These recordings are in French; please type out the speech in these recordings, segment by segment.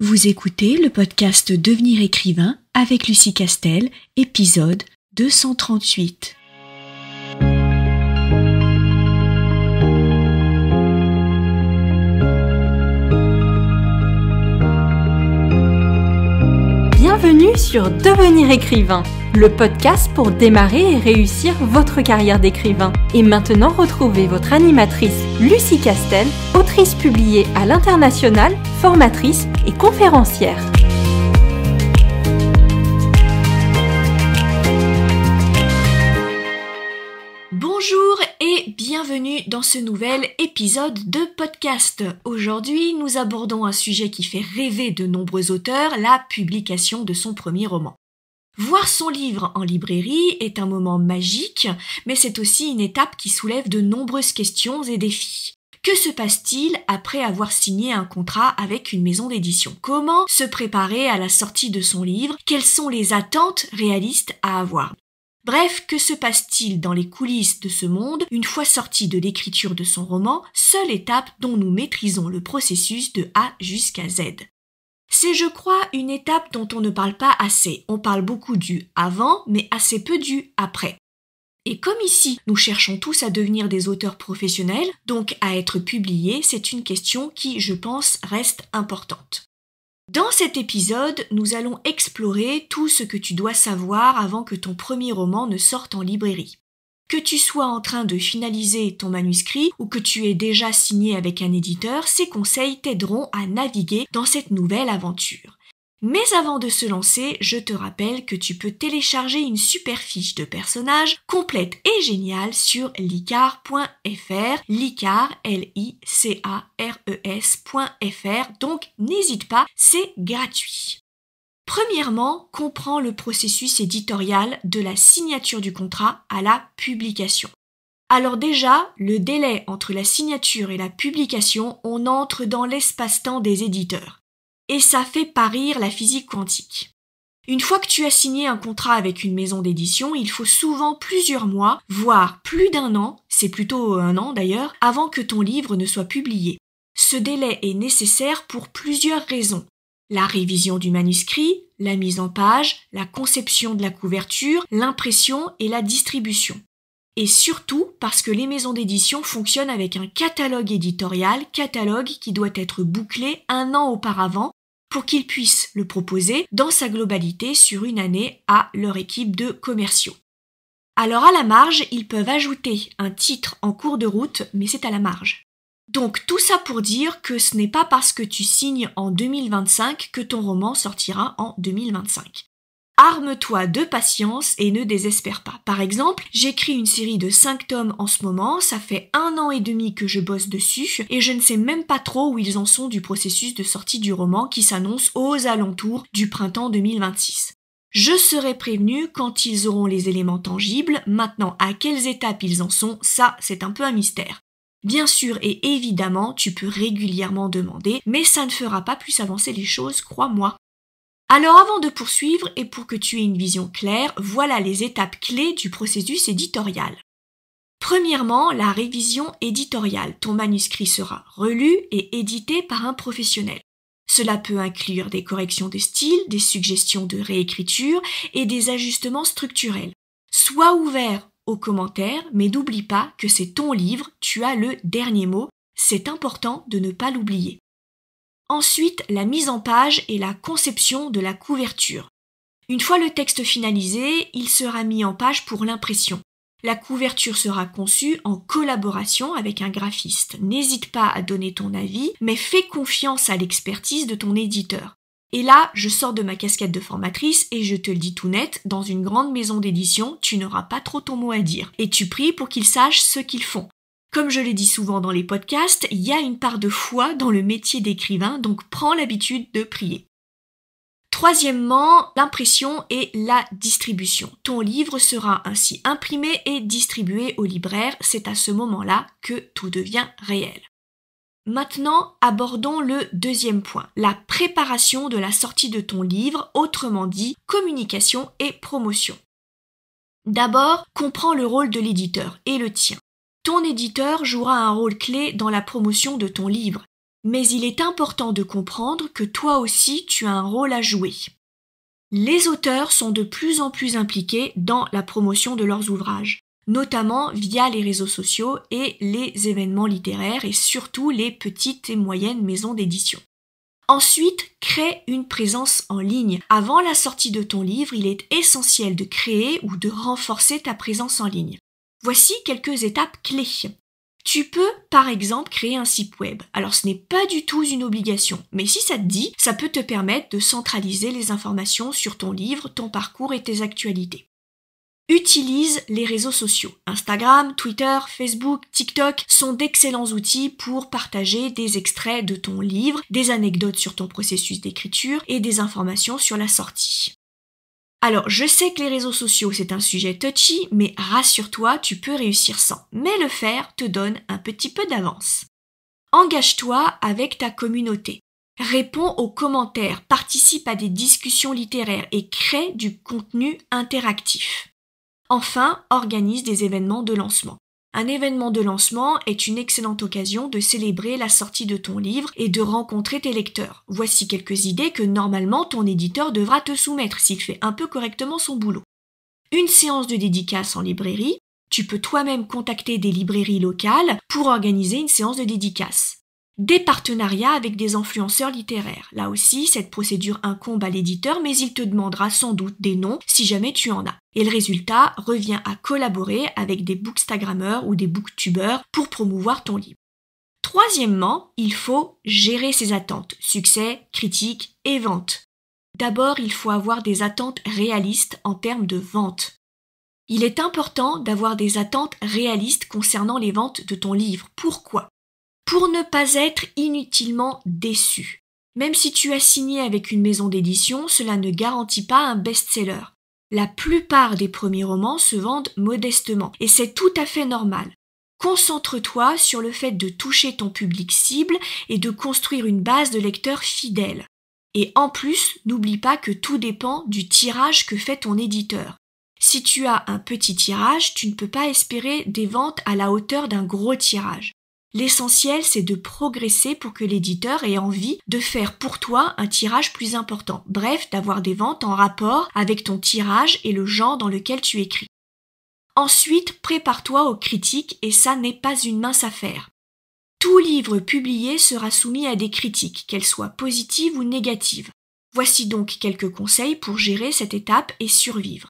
Vous écoutez le podcast Devenir écrivain avec Lucie Castel, épisode 238. Bienvenue sur Devenir écrivain, le podcast pour démarrer et réussir votre carrière d'écrivain. Et maintenant, retrouvez votre animatrice Lucie Castel, autrice publiée à l'international, formatrice et conférencière. Bonjour et bienvenue dans ce nouvel épisode de podcast. Aujourd'hui, nous abordons un sujet qui fait rêver de nombreux auteurs, la publication de son premier roman. Voir son livre en librairie est un moment magique, mais c'est aussi une étape qui soulève de nombreuses questions et défis. Que se passe-t-il après avoir signé un contrat avec une maison d'édition ? Comment se préparer à la sortie de son livre ? Quelles sont les attentes réalistes à avoir ? Bref, que se passe-t-il dans les coulisses de ce monde une fois sorti de l'écriture de son roman, seule étape dont nous maîtrisons le processus de A jusqu'à Z. C'est, je crois, une étape dont on ne parle pas assez. On parle beaucoup du avant, mais assez peu du après. Et comme ici, nous cherchons tous à devenir des auteurs professionnels, donc à être publiés, c'est une question qui, je pense, reste importante. Dans cet épisode, nous allons explorer tout ce que tu dois savoir avant que ton premier roman ne sorte en librairie. Que tu sois en train de finaliser ton manuscrit ou que tu aies déjà signé avec un éditeur, ces conseils t'aideront à naviguer dans cette nouvelle aventure. Mais avant de se lancer, je te rappelle que tu peux télécharger une super fiche de personnage complète et géniale sur licares.fr, licares, L-I-C-A-R-E-S.fr, donc n'hésite pas, c'est gratuit. Premièrement, comprends le processus éditorial de la signature du contrat à la publication. Alors déjà, le délai entre la signature et la publication, on entre dans l'espace-temps des éditeurs. Et ça fait parir la physique quantique. Une fois que tu as signé un contrat avec une maison d'édition, il faut souvent plusieurs mois, voire plus d'un an, c'est plutôt un an d'ailleurs, avant que ton livre ne soit publié. Ce délai est nécessaire pour plusieurs raisons. La révision du manuscrit, la mise en page, la conception de la couverture, l'impression et la distribution. Et surtout parce que les maisons d'édition fonctionnent avec un catalogue éditorial, catalogue qui doit être bouclé un an auparavant pour qu'ils puissent le proposer dans sa globalité sur une année à leur équipe de commerciaux. Alors à la marge, ils peuvent ajouter un titre en cours de route, mais c'est à la marge. Donc tout ça pour dire que ce n'est pas parce que tu signes en 2025 que ton roman sortira en 2025. Arme-toi de patience et ne désespère pas. Par exemple, j'écris une série de 5 tomes en ce moment, ça fait 1 an et demi que je bosse dessus et je ne sais même pas trop où ils en sont du processus de sortie du roman qui s'annonce aux alentours du printemps 2026. Je serai prévenue quand ils auront les éléments tangibles, maintenant à quelles étapes ils en sont, ça c'est un peu un mystère. Bien sûr et évidemment, tu peux régulièrement demander, mais ça ne fera pas plus avancer les choses, crois-moi. Alors avant de poursuivre et pour que tu aies une vision claire, voilà les étapes clés du processus éditorial. Premièrement, la révision éditoriale. Ton manuscrit sera relu et édité par un professionnel. Cela peut inclure des corrections de style, des suggestions de réécriture et des ajustements structurels. Sois ouvert aux commentaires, mais n'oublie pas que c'est ton livre, tu as le dernier mot, c'est important de ne pas l'oublier. Ensuite, la mise en page et la conception de la couverture. Une fois le texte finalisé, il sera mis en page pour l'impression. La couverture sera conçue en collaboration avec un graphiste. N'hésite pas à donner ton avis, mais fais confiance à l'expertise de ton éditeur. Et là, je sors de ma casquette de formatrice et je te le dis tout net, dans une grande maison d'édition, tu n'auras pas trop ton mot à dire. Et tu pries pour qu'ils sachent ce qu'ils font. Comme je le dis souvent dans les podcasts, il y a une part de foi dans le métier d'écrivain, donc prends l'habitude de prier. Troisièmement, l'impression et la distribution. Ton livre sera ainsi imprimé et distribué aux libraires, c'est à ce moment-là que tout devient réel. Maintenant, abordons le deuxième point, la préparation de la sortie de ton livre, autrement dit, communication et promotion. D'abord, comprends le rôle de l'éditeur et le tien. Ton éditeur jouera un rôle clé dans la promotion de ton livre. Mais il est important de comprendre que toi aussi tu as un rôle à jouer. Les auteurs sont de plus en plus impliqués dans la promotion de leurs ouvrages, notamment via les réseaux sociaux et les événements littéraires et surtout les petites et moyennes maisons d'édition. Ensuite, crée une présence en ligne. Avant la sortie de ton livre, il est essentiel de créer ou de renforcer ta présence en ligne. Voici quelques étapes clés. Tu peux, par exemple, créer un site web. Alors, ce n'est pas du tout une obligation, mais si ça te dit, ça peut te permettre de centraliser les informations sur ton livre, ton parcours et tes actualités. Utilise les réseaux sociaux. Instagram, Twitter, Facebook, TikTok sont d'excellents outils pour partager des extraits de ton livre, des anecdotes sur ton processus d'écriture et des informations sur la sortie. Alors, je sais que les réseaux sociaux, c'est un sujet touchy, mais rassure-toi, tu peux réussir sans. Mais le faire te donne un petit peu d'avance. Engage-toi avec ta communauté. Réponds aux commentaires, participe à des discussions littéraires et crée du contenu interactif. Enfin, organise des événements de lancement. Un événement de lancement est une excellente occasion de célébrer la sortie de ton livre et de rencontrer tes lecteurs. Voici quelques idées que normalement ton éditeur devra te soumettre s'il fait un peu correctement son boulot. Une séance de dédicace en librairie. Tu peux toi-même contacter des librairies locales pour organiser une séance de dédicace. Des partenariats avec des influenceurs littéraires. Là aussi, cette procédure incombe à l'éditeur, mais il te demandera sans doute des noms si jamais tu en as. Et le résultat revient à collaborer avec des bookstagrammeurs ou des booktubeurs pour promouvoir ton livre. Troisièmement, il faut gérer ses attentes, succès, critique et vente. D'abord, il faut avoir des attentes réalistes en termes de vente. Il est important d'avoir des attentes réalistes concernant les ventes de ton livre. Pourquoi ? Pour ne pas être inutilement déçu. Même si tu as signé avec une maison d'édition, cela ne garantit pas un best-seller. La plupart des premiers romans se vendent modestement, et c'est tout à fait normal. Concentre-toi sur le fait de toucher ton public cible et de construire une base de lecteurs fidèles. Et en plus, n'oublie pas que tout dépend du tirage que fait ton éditeur. Si tu as un petit tirage, tu ne peux pas espérer des ventes à la hauteur d'un gros tirage. L'essentiel, c'est de progresser pour que l'éditeur ait envie de faire pour toi un tirage plus important. Bref, d'avoir des ventes en rapport avec ton tirage et le genre dans lequel tu écris. Ensuite, prépare-toi aux critiques et ça n'est pas une mince affaire. Tout livre publié sera soumis à des critiques, qu'elles soient positives ou négatives. Voici donc quelques conseils pour gérer cette étape et survivre.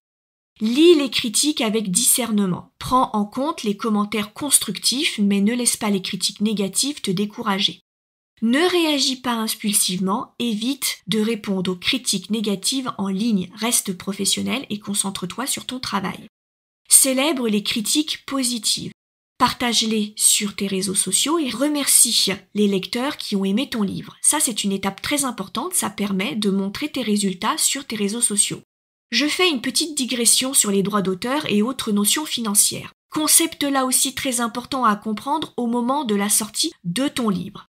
Lis les critiques avec discernement. Prends en compte les commentaires constructifs, mais ne laisse pas les critiques négatives te décourager. Ne réagis pas impulsivement, évite de répondre aux critiques négatives en ligne. Reste professionnel et concentre-toi sur ton travail. Célèbre les critiques positives. Partage-les sur tes réseaux sociaux et remercie les lecteurs qui ont aimé ton livre. Ça, c'est une étape très importante, ça permet de montrer tes résultats sur tes réseaux sociaux. Je fais une petite digression sur les droits d'auteur et autres notions financières. Concept là aussi très important à comprendre au moment de la sortie de ton livre.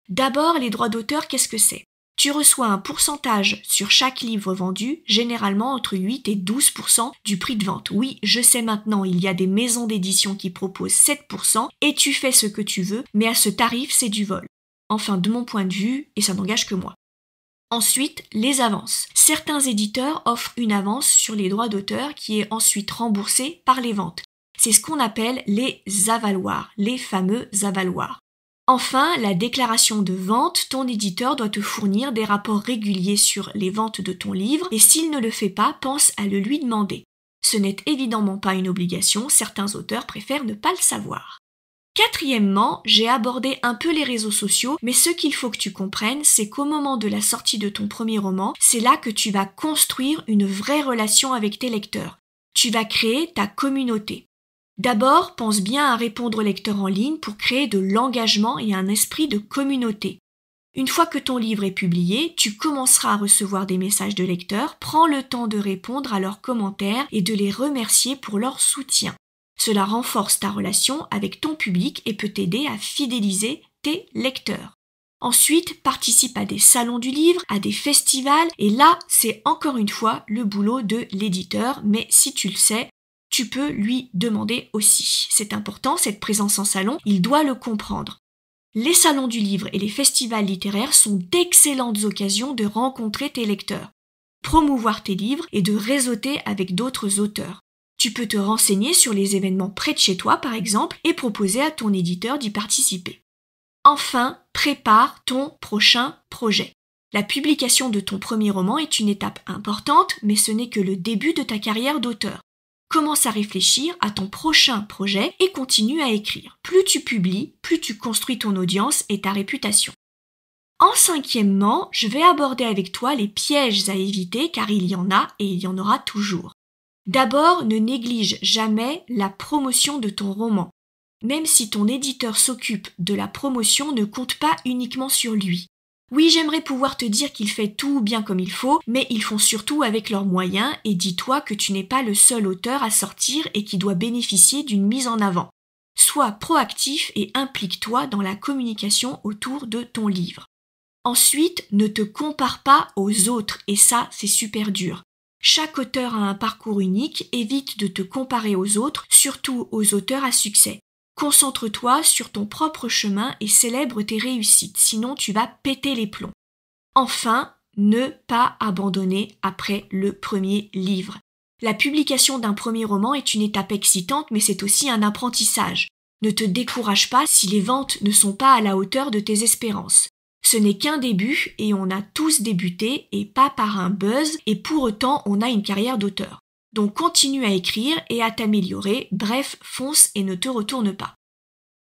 D'abord, les droits d'auteur, qu'est-ce que c'est ? Tu reçois un pourcentage sur chaque livre vendu, généralement entre 8 et 12% du prix de vente. Oui, je sais maintenant, il y a des maisons d'édition qui proposent 7% et tu fais ce que tu veux, mais à ce tarif, c'est du vol. Enfin, de mon point de vue, et ça n'engage que moi. Ensuite, les avances. Certains éditeurs offrent une avance sur les droits d'auteur qui est ensuite remboursée par les ventes. C'est ce qu'on appelle les avaloirs, les fameux avaloirs. Enfin, la déclaration de vente, ton éditeur doit te fournir des rapports réguliers sur les ventes de ton livre et s'il ne le fait pas, pense à le lui demander. Ce n'est évidemment pas une obligation, certains auteurs préfèrent ne pas le savoir. Quatrièmement, j'ai abordé un peu les réseaux sociaux, mais ce qu'il faut que tu comprennes, c'est qu'au moment de la sortie de ton premier roman, c'est là que tu vas construire une vraie relation avec tes lecteurs. Tu vas créer ta communauté. D'abord, pense bien à répondre aux lecteurs en ligne pour créer de l'engagement et un esprit de communauté. Une fois que ton livre est publié, tu commenceras à recevoir des messages de lecteurs, prends le temps de répondre à leurs commentaires et de les remercier pour leur soutien. Cela renforce ta relation avec ton public et peut t'aider à fidéliser tes lecteurs. Ensuite, participe à des salons du livre, à des festivals, et là, c'est encore une fois le boulot de l'éditeur, mais si tu le sais, tu peux lui demander aussi. C'est important, cette présence en salon, il doit le comprendre. Les salons du livre et les festivals littéraires sont d'excellentes occasions de rencontrer tes lecteurs, promouvoir tes livres et de réseauter avec d'autres auteurs. Tu peux te renseigner sur les événements près de chez toi, par exemple, et proposer à ton éditeur d'y participer. Enfin, prépare ton prochain projet. La publication de ton premier roman est une étape importante, mais ce n'est que le début de ta carrière d'auteur. Commence à réfléchir à ton prochain projet et continue à écrire. Plus tu publies, plus tu construis ton audience et ta réputation. En cinquièmement, je vais aborder avec toi les pièges à éviter car il y en a et il y en aura toujours. D'abord, ne néglige jamais la promotion de ton roman. Même si ton éditeur s'occupe de la promotion, ne compte pas uniquement sur lui. Oui, j'aimerais pouvoir te dire qu'il fait tout bien comme il faut, mais ils font surtout avec leurs moyens et dis-toi que tu n'es pas le seul auteur à sortir et qui doit bénéficier d'une mise en avant. Sois proactif et implique-toi dans la communication autour de ton livre. Ensuite, ne te compare pas aux autres et ça, c'est super dur. Chaque auteur a un parcours unique, évite de te comparer aux autres, surtout aux auteurs à succès. Concentre-toi sur ton propre chemin et célèbre tes réussites, sinon tu vas péter les plombs. Enfin, ne pas abandonner après le premier livre. La publication d'un premier roman est une étape excitante, mais c'est aussi un apprentissage. Ne te décourage pas si les ventes ne sont pas à la hauteur de tes espérances. Ce n'est qu'un début et on a tous débuté et pas par un buzz et pour autant on a une carrière d'auteur. Donc continue à écrire et à t'améliorer, bref, fonce et ne te retourne pas.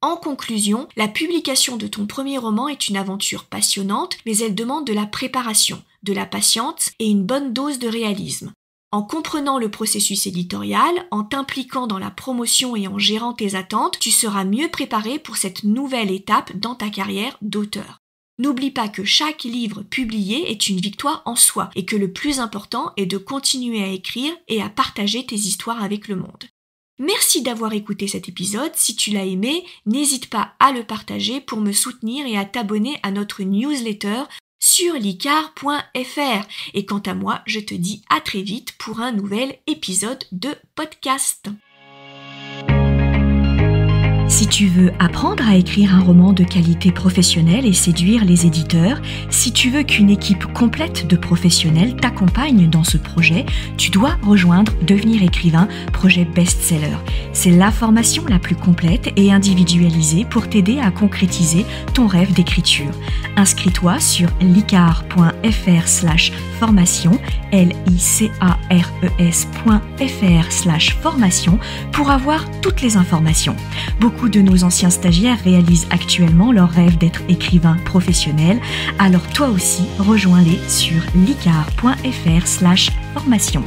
En conclusion, la publication de ton premier roman est une aventure passionnante, mais elle demande de la préparation, de la patience et une bonne dose de réalisme. En comprenant le processus éditorial, en t'impliquant dans la promotion et en gérant tes attentes, tu seras mieux préparé pour cette nouvelle étape dans ta carrière d'auteur. N'oublie pas que chaque livre publié est une victoire en soi et que le plus important est de continuer à écrire et à partager tes histoires avec le monde. Merci d'avoir écouté cet épisode. Si tu l'as aimé, n'hésite pas à le partager pour me soutenir et à t'abonner à notre newsletter sur licar.fr. Et quant à moi, je te dis à très vite pour un nouvel épisode de podcast. Si tu veux apprendre à écrire un roman de qualité professionnelle et séduire les éditeurs, si tu veux qu'une équipe complète de professionnels t'accompagne dans ce projet, tu dois rejoindre Devenir écrivain, projet best-seller. C'est la formation la plus complète et individualisée pour t'aider à concrétiser ton rêve d'écriture. Inscris-toi sur licar.fr/formation, licares.fr/formation pour avoir toutes les informations. Beaucoup de nos anciens stagiaires réalisent actuellement leur rêve d'être écrivain professionnel, alors toi aussi rejoins-les sur licar.fr/formation.